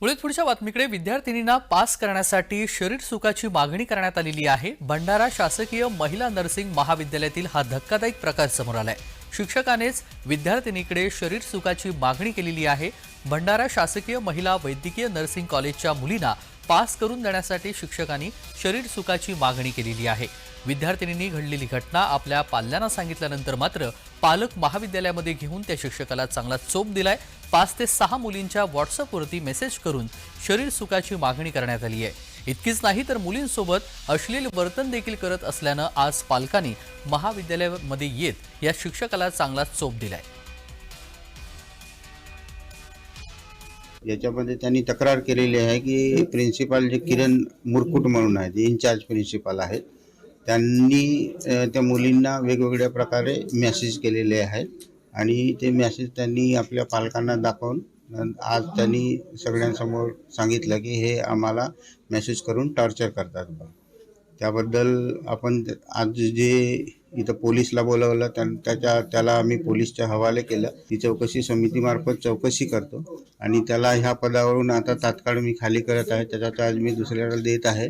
पुढे पुढच्या बातमीकडे विद्यार्थिनींना पास करण्यासाठी शरीर सुखाची मागणी करण्यात आलेली आहे। भंडारा शासकीय महिला नर्सिंग महाविद्यालयातील हा धक्कादायक प्रकार समोर आलाय। शिक्षकानेच विद्यार्थिनीकडे शरीर सुखाची मागणी केलेली आहे। भंडारा शासकीय महिला वैद्यकीय नर्सिंग कॉलेजच्या मुलींना पास करून देण्यासाठी शिक्षकांनी शरीर सुखाची मागणी केलेली आहे। विद्यार्थिनींनी घडलेली घटना आपल्या पाल्यांना सांगितल्यानंतर मात्र पालक महाविद्यालयामध्ये घेऊन त्या शिक्षकाला चांगला चोप दिलाय। 5 ते 6 मुलींच्या व्हॉट्सअपवरती मेसेज करून शरीर सुखाची मागणी करण्यात आली आहे। इतकीच नाही तर मुलींसोबत अश्लील वर्तन देखील करत असल्यानं आज पालकांनी महाविद्यालयामध्ये येत या शिक्षकाला चांगला चोप दिलाय। याच्यामध्ये त्यांनी तक्रार केलेली आहे की प्रिन्सिपल जे किरण मुरकुट म्हणून आहेत, इन्चार्ज प्रिन्सिपल आहेत, त्यांनी त्या मुलींना वेगवेगळ्या प्रकारे मेसेज केलेले आहेत आणि ते मेसेज त्यांनी आपल्या पालकांना दाखवून आज त्यांनी सगळ्यांसमोर सांगितलं की हे आम्हाला मेसेज करून टॉर्चर करतात। त्याबद्दल आपण आज जे इथं पोलीसला बोलवलं त्याला आम्ही पोलीसच्या हवाले केलं। ती चौकशी समितीमार्फत चौकशी करतो आणि त्याला ह्या पदावरून आता तात्काळ मी खाली करत आहे, त्याचा आज मी दुसऱ्याला देत आहे।